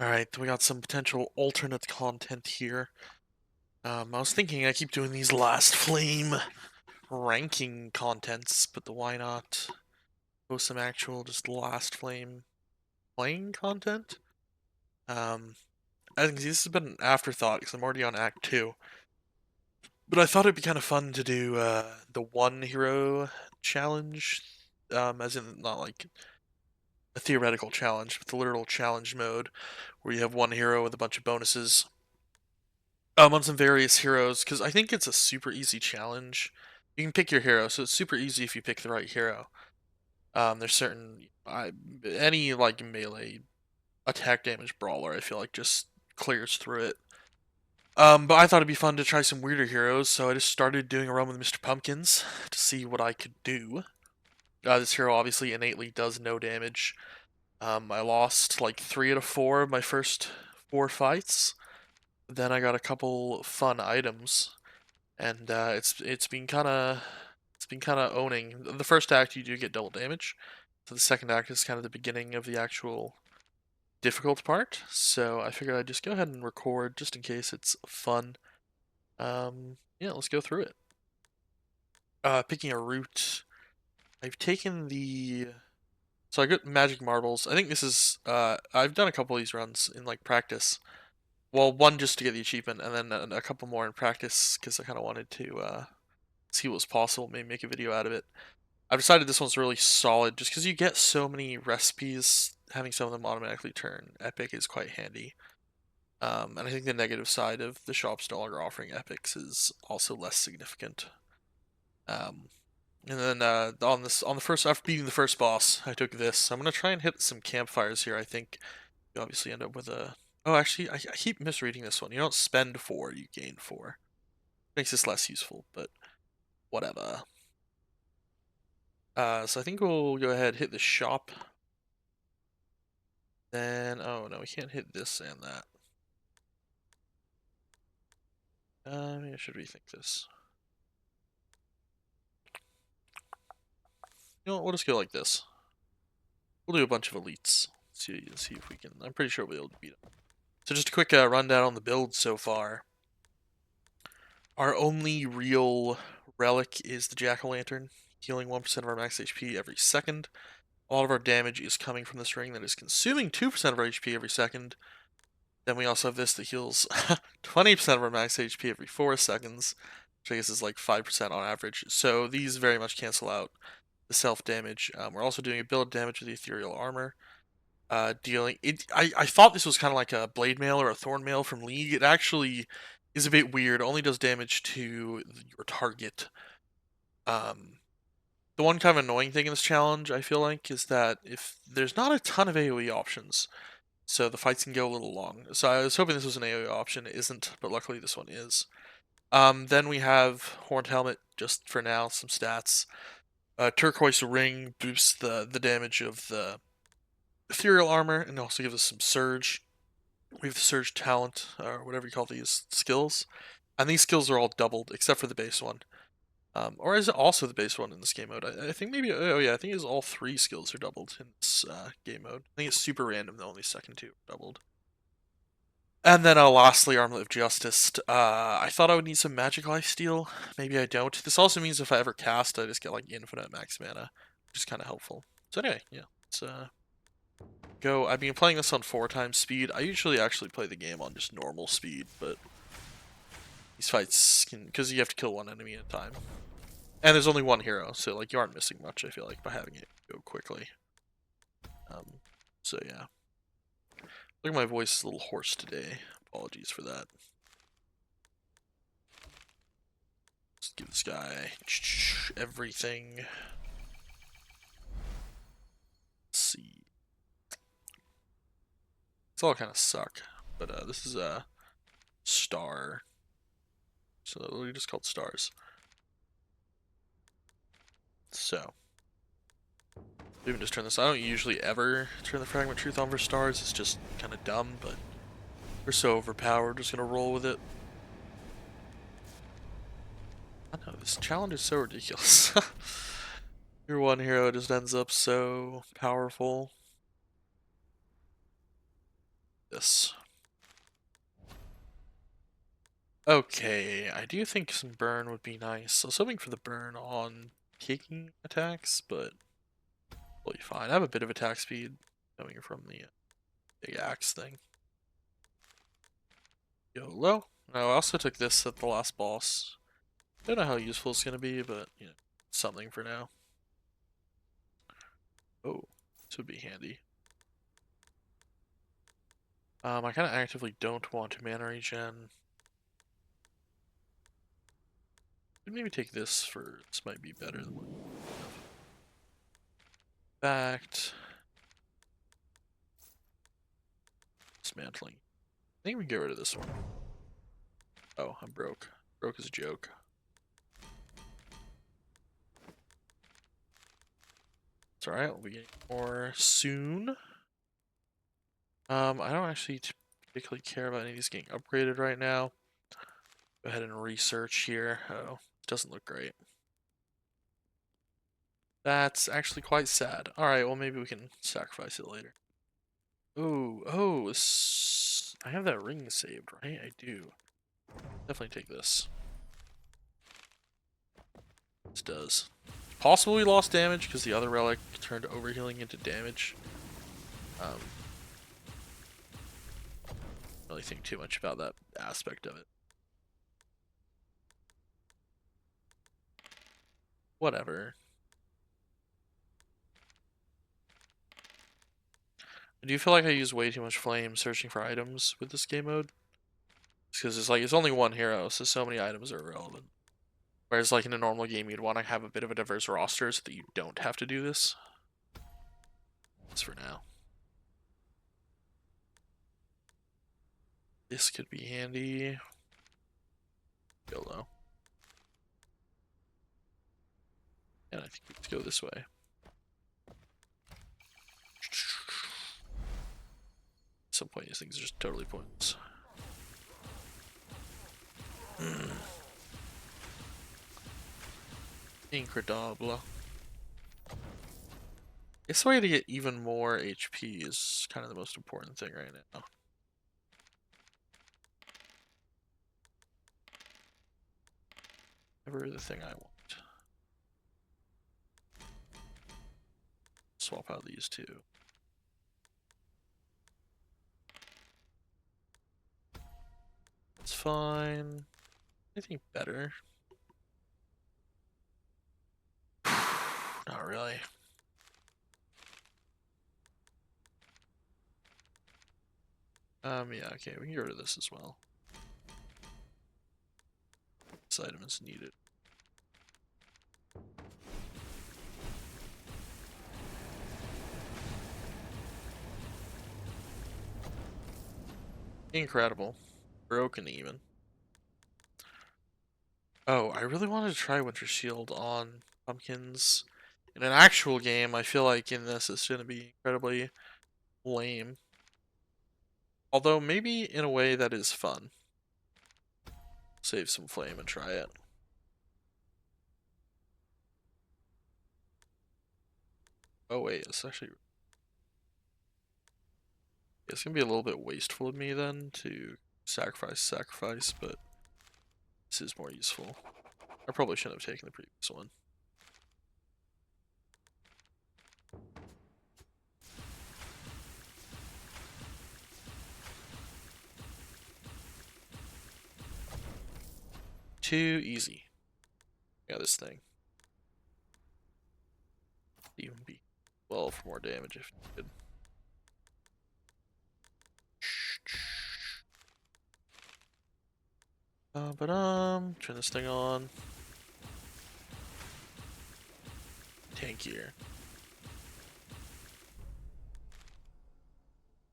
Alright, we got some potential alternate content here. I was thinking I keep doing these last flame ranking contents, but why not post some actual just last flame playing content? I think this has been an afterthought because I'm already on Act 2. But I thought it'd be kind of fun to do the one hero challenge, as in not like a theoretical challenge, but the literal challenge mode, where you have one hero with a bunch of bonuses. On some various heroes, because I think it's a super easy challenge. You can pick your hero, so it's super easy if you pick the right hero. There's certain any like melee attack damage brawler, I feel like just clears through it. But I thought it'd be fun to try some weirder heroes, so I just started doing a run with Mr. Pumpkins to see what I could do. This hero obviously innately does no damage. I lost like 3 out of 4 of my first 4 fights. Then I got a couple fun items, and it's been kind of owning. The first act you do get double damage, so the second act is kind of the beginning of the actual difficult part. So I figured I'd just go ahead and record just in case it's fun. Yeah, let's go through it. Picking a route. I've taken the so I got magic marbles. I think this is I've done a couple of these runs in like practice. Well, one just to get the achievement, and then a couple more in practice because I kind of wanted to see what was possible, maybe make a video out of it. I've decided this one's really solid just because you get so many recipes, having some of them automatically turn epic is quite handy. And I think the negative side of the shops no longer offering epics is also less significant. Um, and then on the first after beating the first boss, I took this. I'm gonna try and hit some campfires here. I think you obviously end up with a. Oh, actually, I keep misreading this one. You don't spend 4, you gain 4. Makes this less useful, but whatever. So I think we'll go ahead hit the shop. Then, oh no, we can't hit this and that. Maybe I should rethink this. You know what, we'll just go like this. We'll do a bunch of elites. See if we can. I'm pretty sure we'll be able to beat them. So just a quick rundown on the build so far. Our only real relic is the Jack-o'-lantern, healing 1% of our max HP every second. All of our damage is coming from this ring that is consuming 2% of our HP every second. Then we also have this that heals 20% of our max HP every 4 seconds, which I guess is like 5% on average. So these very much cancel out the self-damage. We're also doing a build damage with the ethereal armor. Dealing it, I thought this was kind of like a blade mail or a thorn mail from League. It actually is a bit weird. It only does damage to your target. The one kind of annoying thing in this challenge, I feel like, is that if there's not a ton of AoE options, so the fights can go a little long. So I was hoping this was an AoE option. It isn't, but luckily this one is. Then we have Horned Helmet, just for now, some stats. Turquoise Ring boosts the damage of the ethereal armor and also gives us some surge. We have the surge talent, or whatever you call these skills. And these skills are all doubled, except for the base one. Or is it also the base one in this game mode? I think maybe, oh yeah, I think it's all 3 skills are doubled in this game mode. I think it's super random, though, only second 2 are doubled. And then lastly, Armlet of Justice. I thought I would need some Magic Life Steal. Maybe I don't. This also means if I ever cast, I just get like infinite max mana, which is kind of helpful. So anyway, yeah, let's go. I've been playing this on 4 times speed. I usually actually play the game on just normal speed, but these fights can, because you have to kill one enemy at a time. And there's only one hero, so like you aren't missing much, I feel like, by having it go quickly. So yeah. Look at my voice is a little hoarse today. Apologies for that. Let's give this guy everything. Let's see. It's all kind of suck, but this is a star. So we just called stars. So we can just turn this. I don't usually ever turn the Fragment Truth on for stars. It's just kind of dumb, but we're so overpowered. Just gonna roll with it. I know this challenge is so ridiculous. Your one hero just ends up so powerful. this. Okay, I do think some burn would be nice. I was hoping for the burn on kicking attacks, but totally fine. I have a bit of attack speed coming from the big axe thing. YOLO. I also took this at the last boss. Don't know how useful it's gonna be, but you know, something for now. Oh, this would be handy. I kind of actively don't want to mana regen. Maybe take this for. This might be better than what. Fact. Dismantling. I think we can get rid of this one. Oh, I'm broke. Broke is a joke. It's alright, we'll be getting more soon. I don't actually particularly care about any of these getting upgraded right now. Go ahead and research here. Oh, it doesn't look great. That's actually quite sad. Alright, well maybe we can sacrifice it later. Oh, I have that ring saved, right? I do. Definitely take this. This does. Possibly lost damage because the other relic turned overhealing into damage. Don't really think too much about that aspect of it. Whatever. Do you feel like I use way too much flame searching for items with this game mode? Because it's like, it's only one hero, so many items are irrelevant. Whereas like in a normal game, you'd want to have a bit of a diverse roster so that you don't have to do this. That's for now. This could be handy. YOLO. And I think we could go this way. At some point, these things are just totally pointless. Incredible. This way to get even more HP is kind of the most important thing right now. Never the thing I want. Swap out these two. It's fine. Anything better? Not really. Yeah, okay, we can get rid of this as well. This item is needed. Incredible. Broken even. Oh, I really wanted to try Winter Shield on pumpkins. In an actual game, I feel like in this it's going to be incredibly lame. Although maybe in a way that is fun. Save some flame and try it. Oh wait, it's actually... It's going to be a little bit wasteful of me then to sacrifice, but this is more useful. I probably shouldn't have taken the previous one. Too easy. Yeah, this thing. Even be 12 for more damage if you could. Turn this thing on. Tankier.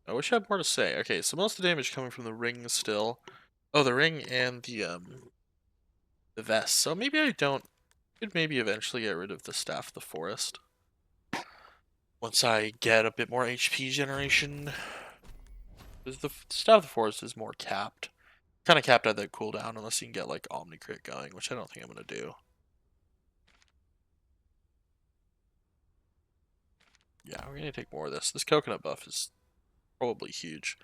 I wish I had more to say. Okay, so most of the damage coming from the ring still. Oh, the ring and the vest. So maybe I don't. Could maybe eventually get rid of the Staff of the Forest. Once I get a bit more HP generation. Because the Staff of the Forest is more capped. Kind of capped at that cooldown unless you can get like Omni Crit going, which I don't think I'm going to do. Yeah, we're going to take more of this. This coconut buff is probably huge.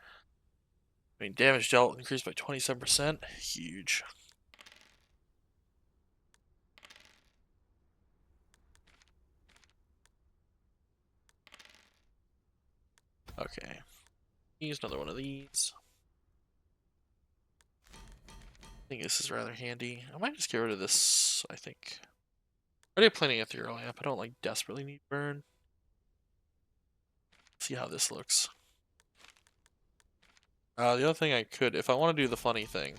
I mean, damage dealt increased by 27%. Huge. Okay. Use another one of these. I think this is rather handy. I might just get rid of this, I think. I already have plenty of Ethereal Lamp. I don't, like, desperately need burn. See how this looks. The other thing I could, if I want to do the funny thing,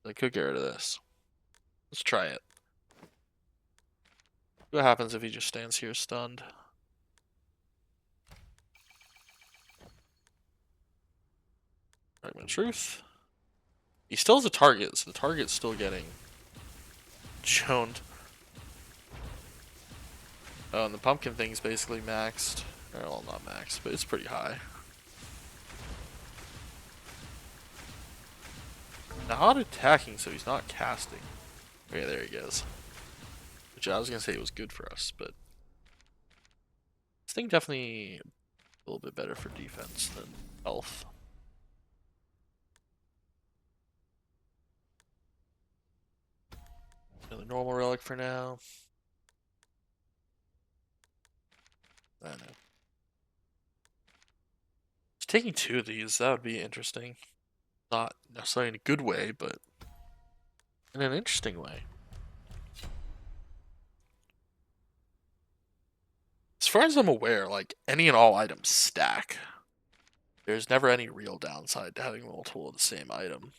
I could get rid of this. Let's try it. See what happens if he just stands here stunned. Fragment of Truth. He still has a target, so the target's still getting choned. Oh, and the pumpkin thing's basically maxed. Well, not maxed, but it's pretty high. Not attacking, so he's not casting. Okay, there he goes. Which I was gonna say was good for us, but this thing definitely a little bit better for defense than health. Another normal relic for now. I don't know. Just taking 2 of these, that would be interesting. Not necessarily in a good way, but in an interesting way. As far as I'm aware, like, any and all items stack. There's never any real downside to having multiple of the same item.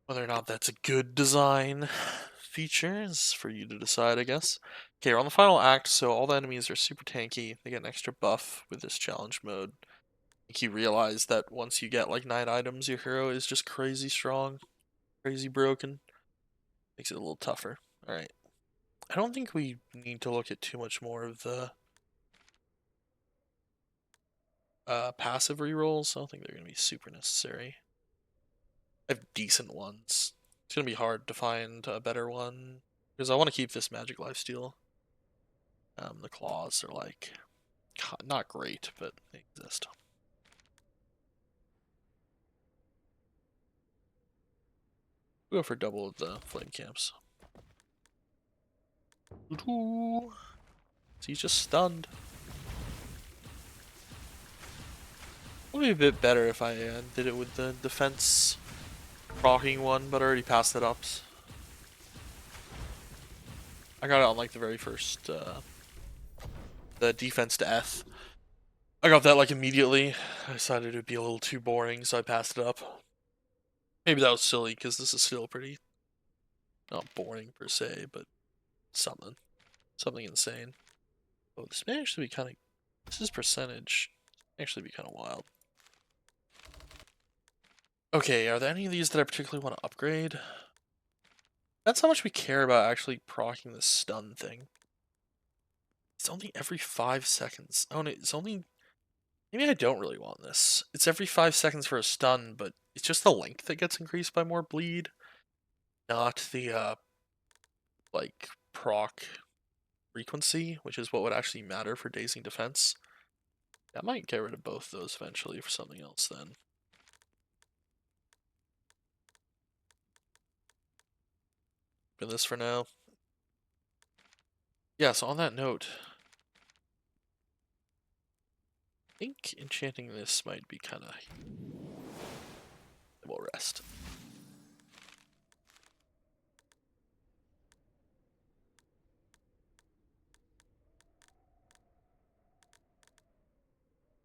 Whether or not that's a good design feature is for you to decide, I guess. Okay, we're on the final act, so all the enemies are super tanky. They get an extra buff with this challenge mode. I think you realize that once you get like 9 items, your hero is just crazy strong, crazy broken. Makes it a little tougher. Alright. I don't think we need to look at too much more of the passive rerolls. I don't think they're going to be super necessary. I have decent ones. It's going to be hard to find a better one, because I want to keep this magic lifesteal. The claws are like, not great, but they exist. We'll go for double of the flame camps. So he's just stunned. It would be a bit better if I did it with the defense proccing one, but I already passed it up. I got it on like the very first, the defense to F. I got that like immediately. I decided it would be a little too boring, so I passed it up. Maybe that was silly, because this is still pretty, not boring per se, but something insane. Oh, this may actually be kind of, this is percentage, actually be kind of wild. Okay, are there any of these that I particularly want to upgrade? That's how much we care about actually proccing the stun thing. It's only every 5 seconds. Oh, no, it's only, maybe I don't really want this. It's every 5 seconds for a stun, but it's just the length that gets increased by more bleed, not the, like, proc frequency, which is what would actually matter for dazing defense. I might get rid of both those eventually for something else then. Get this for now. Yeah, so on that note, I think enchanting this might be kind of... We'll rest.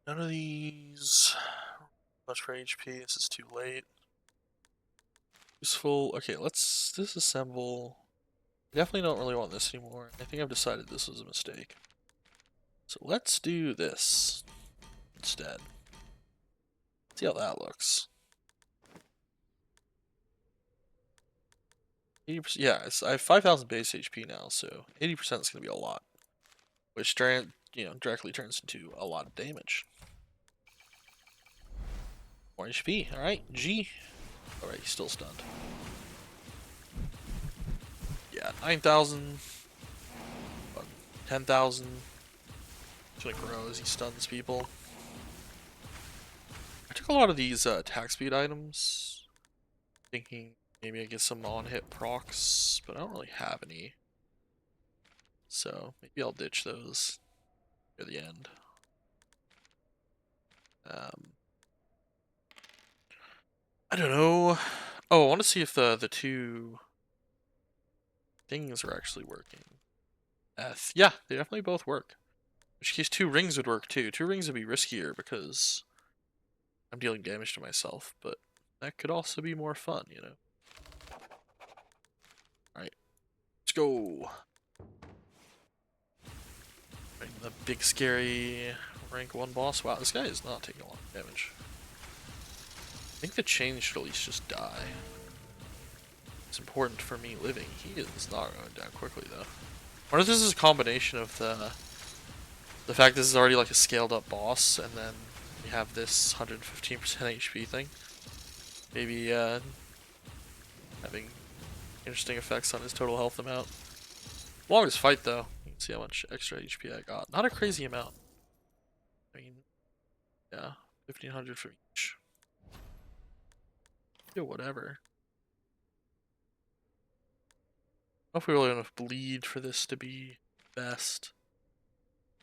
None of these... Much for HP, this is too late. Useful. Okay, let's disassemble. Definitely don't really want this anymore. I think I've decided this was a mistake. So let's do this instead. See how that looks. 80%, yeah, I have 5,000 base HP now, so 80% is going to be a lot. Which, directly turns into a lot of damage. More HP, alright, G. Alright, he's still stunned. Yeah, 9,000, 10,000. gonna grow as he stuns people. I took a lot of these attack speed items, thinking maybe I get some on-hit procs, but I don't really have any. So maybe I'll ditch those near the end. I don't know. Oh, I want to see if the two things are actually working. Yeah, they definitely both work. In which case, 2 rings would work too. 2 rings would be riskier because I'm dealing damage to myself, but that could also be more fun, you know? Alright, let's go. Right, the big scary rank 1 boss. Wow, this guy is not taking a lot of damage. I think the chain should at least just die. It's important for me living. He is not going down quickly though. I wonder if this is a combination of the fact this is already like a scaled up boss, and then we have this 115% HP thing. Maybe having interesting effects on his total health amount. Longest fight though. You can see how much extra HP I got. Not a crazy amount. I mean, yeah, 1500 from each. Yeah, whatever. I don't know if we really have enough bleed for this to be best.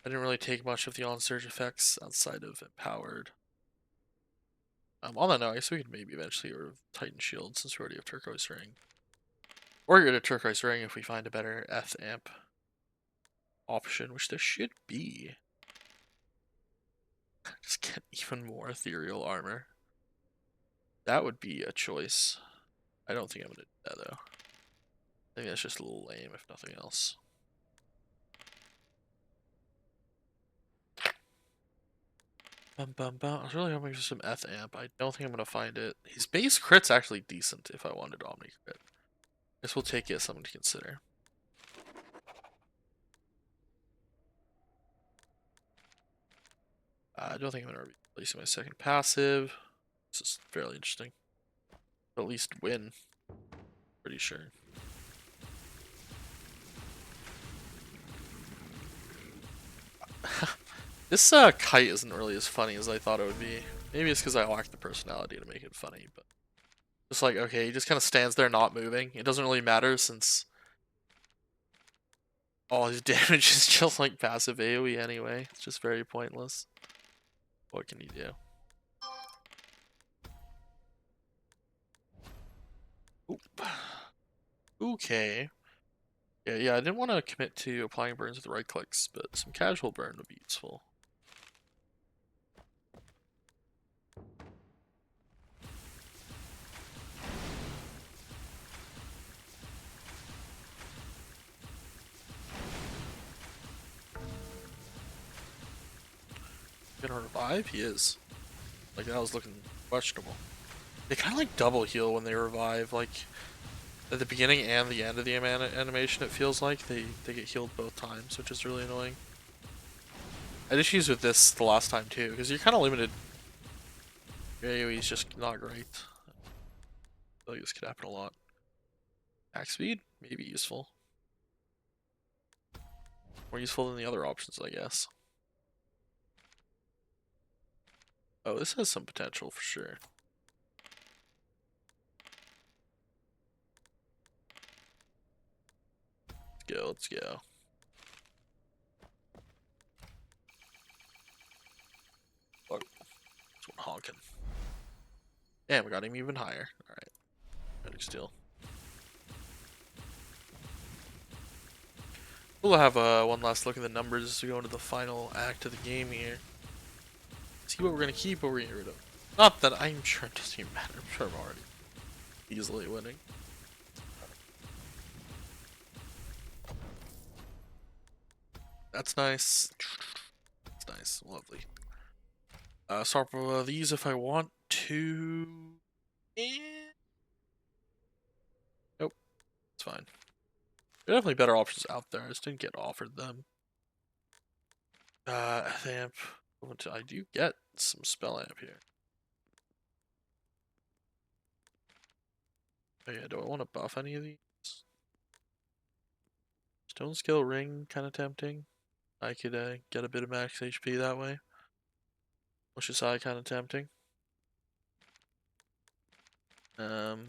I didn't really take much of the on-surge effects outside of Empowered. On that note, I guess we could maybe eventually get rid of Titan Shield since we already have Turquoise Ring. Or get a Turquoise Ring if we find a better Eth Amp option, which there should be. Just get even more ethereal armor. That would be a choice. I don't think I'm gonna do that though. I think that's just a little lame if nothing else. I was really hoping for some Eth Amp. I don't think I'm gonna find it. His base crit's actually decent if I wanted Omni Crit. Guess we'll take it as something to consider. I don't think I'm gonna be releasing my second passive. This is fairly interesting. But at least win. Pretty sure. This kite isn't really as funny as I thought it would be. Maybe it's because I lack the personality to make it funny, but just like, okay, he just kind of stands there not moving. It doesn't really matter since all his damage is just like passive AoE anyway. It's just very pointless. What can you do? Oop. Okay. Yeah, I didn't want to commit to applying burns with right clicks, but some casual burn would be useful. Gonna revive? He is. Like, that was looking questionable. They kind of like double heal when they revive, like at the beginning and the end of the animation. It feels like they get healed both times, which is really annoying. I had issues with this the last time too, because you're kind of limited. Your AoE is just not great. I feel like this could happen a lot. Attack speed? Maybe useful. More useful than the other options, I guess. Oh, this has some potential for sure. Let's go. Fuck. This one honking. Damn, we got him even higher. Alright. Ready still. We'll have one last look at the numbers as we go into the final act of the game here. See what we're gonna keep, what we're gonna get rid of. Not that I'm sure it doesn't even matter. I'm sure I'm already easily winning. That's nice. That's nice. Lovely. Swap these if I want to. Nope. It's fine. There are definitely better options out there. I just didn't get offered them. Amp. I do get some spell amp here. Oh yeah, do I want to buff any of these? Stone Scale Ring, kind of tempting. I could get a bit of max HP that way, which is kind of tempting. I'm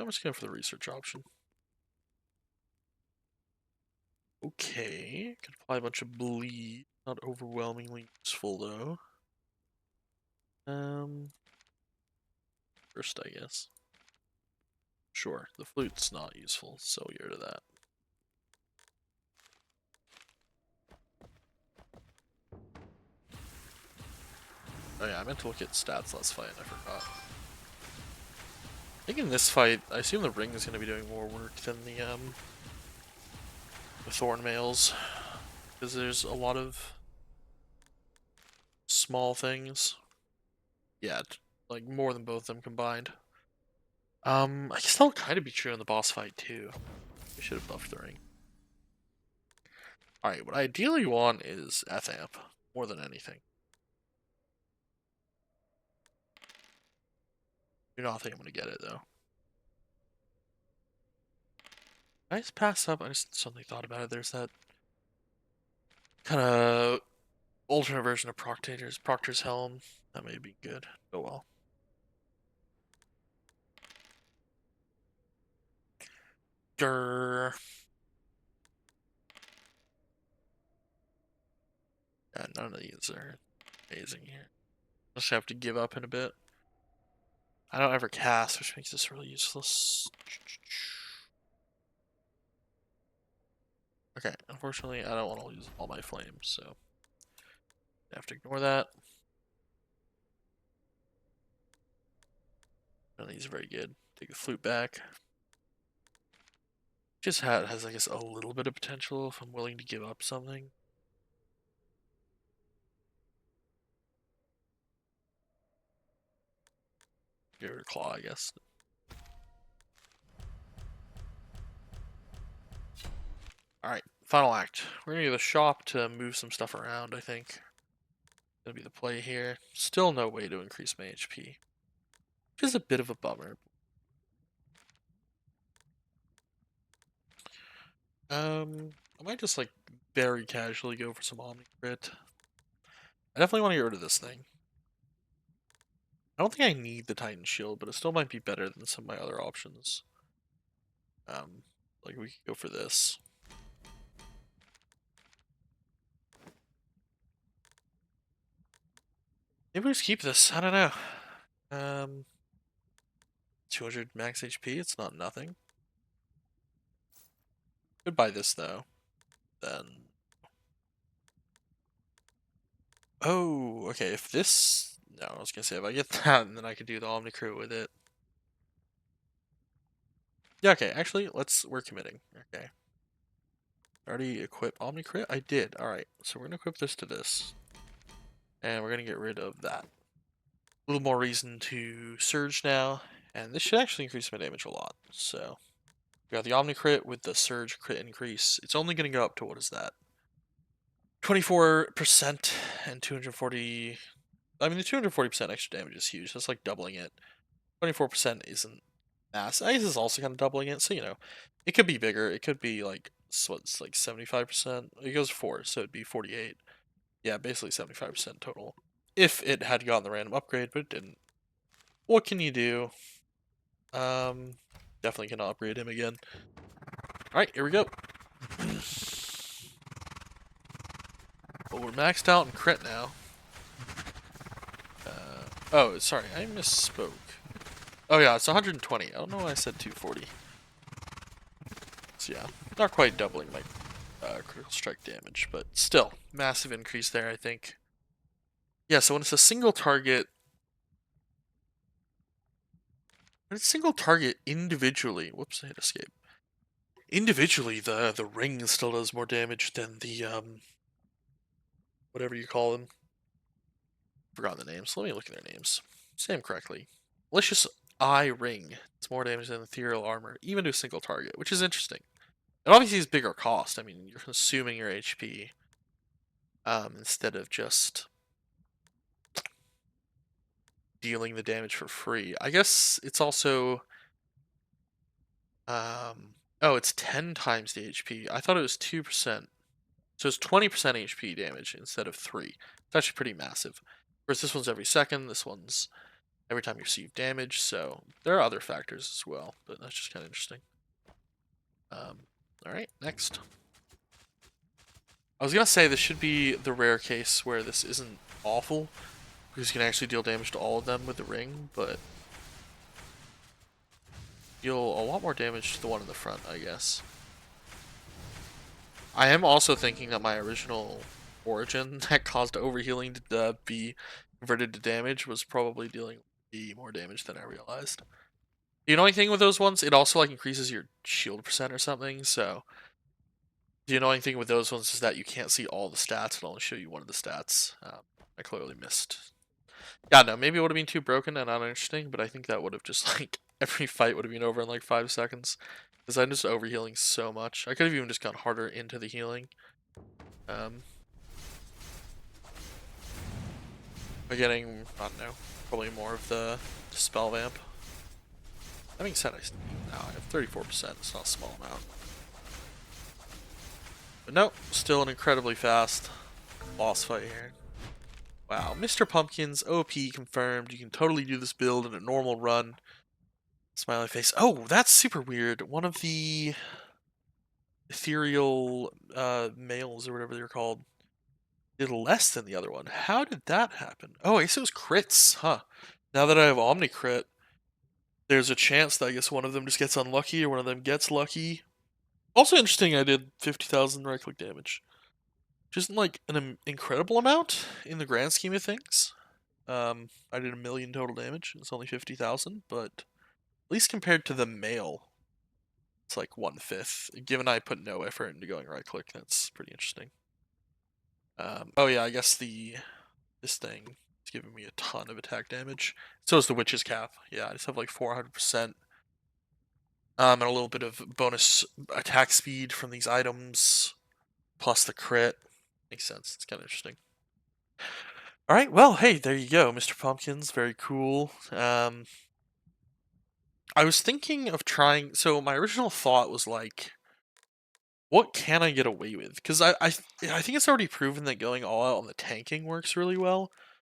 just going for the research option. Okay, can apply a bunch of bleed. Not overwhelmingly useful though. First I guess. Sure, the flute's not useful, so get rid of that. Oh yeah, I meant to look at stats last fight, I forgot. I think in this fight, I assume the ring is going to be doing more work than the thorn mails, because there's a lot of small things. Yeah, like more than both of them combined. I guess that'll kind of be true in the boss fight too. We should have buffed the ring. Alright, what I ideally want is F-Amp, more than anything. Do not think I'm going to get it though. I just passed up, I just suddenly thought about it. There's that kind of alternate version of Proctor's Helm. That may be good. Oh well. Grrr. Yeah, none of these are amazing here. Just have to give up in a bit. I don't ever cast, which makes this really useless. Okay, unfortunately, I don't want to lose all my flames, so I have to ignore that. None of these are very good. Take the flute back. Just has, I guess, a little bit of potential if I'm willing to give up something. Give her a claw, I guess. Alright, final act. We're gonna get a shop to move some stuff around, I think. Gonna be the play here. Still no way to increase my HP. Which is a bit of a bummer. I might just like very casually go for some Omni Crit. I definitely want to get rid of this thing. I don't think I need the Titan Shield, but it still might be better than some of my other options. Like we could go for this. Maybe we just keep this. I don't know. 200 max HP. It's not nothing. Could buy this though. Then. Oh, okay. If this. No, I was gonna say if I get that, then I could do the Omni Crit with it. Yeah. Okay. Actually, we're committing. Okay. Already equip Omni Crit? I did. Alright, so we're gonna equip this to this. And we're gonna get rid of that. A little more reason to Surge now. And this should actually increase my damage a lot. So, we got the Omni Crit with the Surge crit increase. It's only gonna go up to, what is that? 24% and 240... I mean, the 240% extra damage is huge. That's like doubling it. 24% isn't massive. This is also kind of doubling it, so you know, it could be bigger. It could be like, what's like 75%? It goes 4, so it'd be 48. Yeah, basically 75% total. If it had gotten the random upgrade, but it didn't. What can you do? Definitely gonna upgrade him again. Alright, here we go. Well, we're maxed out in crit now. Oh, sorry, I misspoke. Oh yeah, it's 120. I don't know why I said 240. So yeah, not quite doubling my critical strike damage, but still, massive increase there, I think. Yeah, so when it's a single target, individually, whoops, I hit escape. Individually, the ring still does more damage than the whatever you call them. Forgot the names. Let me look at their names. Say them correctly. Malicious Eye Ring. It's more damage than Ethereal Armor, even to a single target, which is interesting. And obviously, it's bigger cost. I mean, you're consuming your HP instead of just dealing the damage for free. I guess it's also Oh, it's 10 times the HP. I thought it was 2%. So it's 20% HP damage instead of 3. It's actually pretty massive. Whereas this one's every second, this one's every time you receive damage, so there are other factors as well, but that's just kind of interesting. Alright, next. I was gonna say this should be the rare case where this isn't awful, because you can actually deal damage to all of them with the ring, but deal a lot more damage to the one in the front, I guess. I am also thinking that my original origin that caused overhealing to be converted to damage was probably dealing more damage than I realized. The annoying thing with those ones, it also like increases your shield percent or something, so the annoying thing with those ones is that you can't see all the stats, it'll only show you one of the stats. I clearly missed. Yeah, no, maybe it would have been too broken and uninteresting, but I think that would have just like every fight would have been over in like 5 seconds. Because I'm just overhealing so much. I could have even just gone harder into the healing. By getting, I don't know, probably more of the spell vamp. That being said, I have 34%, it's not a small amount. But nope, still an incredibly fast boss fight here. Wow, Mr. Pumpkin's OP confirmed. You can totally do this build in a normal run. Smiley face. Oh, that's super weird. One of the ethereal males or whatever they're called did less than the other one. How did that happen? Oh, I guess it was crits, huh? Now that I have Omni crit, there's a chance that I guess one of them just gets unlucky or one of them gets lucky. Also interesting, I did 50,000 right click damage. Which isn't like an incredible amount in the grand scheme of things. I did 1,000,000 total damage. It's only 50,000, but at least compared to the male, it's like 1/5. Given I put no effort into going right click, that's pretty interesting. Oh yeah, I guess this thing is giving me a ton of attack damage. So is the Witch's Cap. Yeah, I just have like 400%. And a little bit of bonus attack speed from these items, plus the crit. Makes sense. It's kind of interesting. All right, well, hey, there you go, Mr. Pumpkins. Very cool. I was thinking of trying. So my original thought was like, what can I get away with? Because I think it's already proven that going all out on the tanking works really well.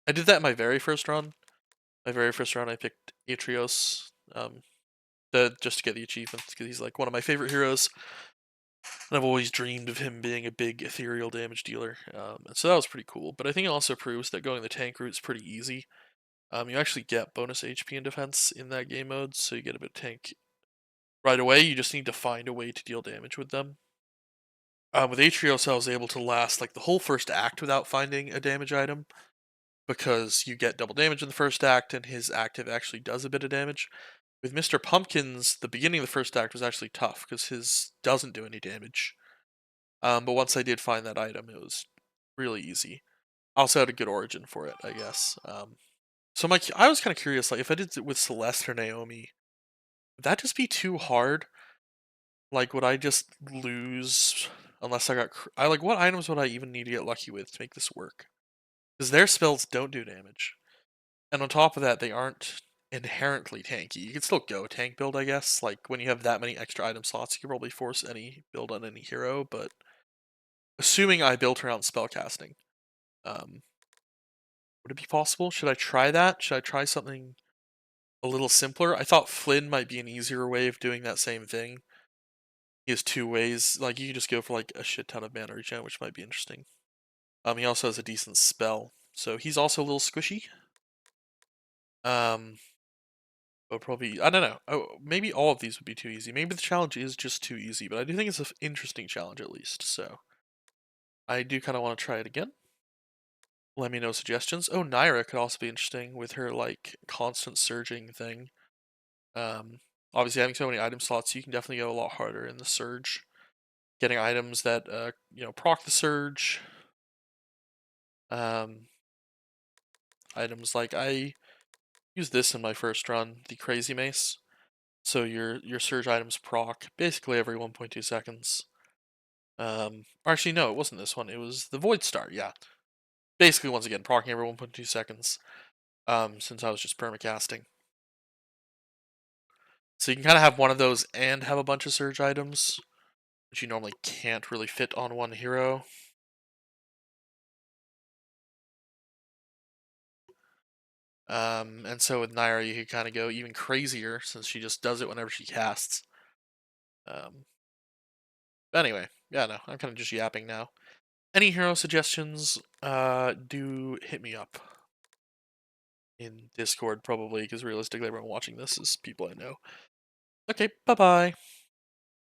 I did that in my very first run. My very first run, I picked Atrios, just to get the achievements because he's like one of my favorite heroes. And I've always dreamed of him being a big ethereal damage dealer. And so that was pretty cool. But I think it also proves that going the tank route is pretty easy. You actually get bonus HP and defense in that game mode, so you get a bit of tank right away. You just need to find a way to deal damage with them. With Atrios, I was able to last like the whole first act without finding a damage item because you get double damage in the first act, and his active actually does a bit of damage. With Mr. Pumpkins, the beginning of the first act was actually tough because his doesn't do any damage. But once I did find that item, it was really easy. I also had a good origin for it, I guess. So I was kind of curious, like if I did it with Celeste or Naomi, would that just be too hard? Like, would I just lose unless I got? I like what items would I even need to get lucky with to make this work? Because their spells don't do damage, and on top of that, they aren't inherently tanky. You can still go tank build, I guess. Like when you have that many extra item slots, you can probably force any build on any hero. But assuming I built around spellcasting, um, would it be possible? Should I try that? Should I try something a little simpler? I thought Flynn might be an easier way of doing that same thing. He has two ways. Like you can just go for like a shit ton of mana regen, which might be interesting. He also has a decent spell, so he's also a little squishy. But probably I don't know. Oh, maybe all of these would be too easy. Maybe the challenge is just too easy, but I do think it's an interesting challenge at least. So I do kind of want to try it again. Let me know suggestions. Oh, Naira could also be interesting with her like constant surging thing. Obviously having so many item slots, you can definitely go a lot harder in the surge. Getting items that proc the surge. Items like I used this in my first run, the Crazy Mace. So your surge items proc basically every 1.2 seconds. Or actually no, it wasn't this one. It was the Void Star. Yeah, basically once again procking every 1.2 seconds. Since I was just permacasting. So you can kind of have one of those and have a bunch of surge items, which you normally can't really fit on one hero. And so with Naira, you could kind of go even crazier since she just does it whenever she casts. Um, but anyway, yeah, no, I'm kind of just yapping now. Any hero suggestions? Do hit me up in Discord probably, because realistically, everyone watching this is people I know. Okay, bye bye.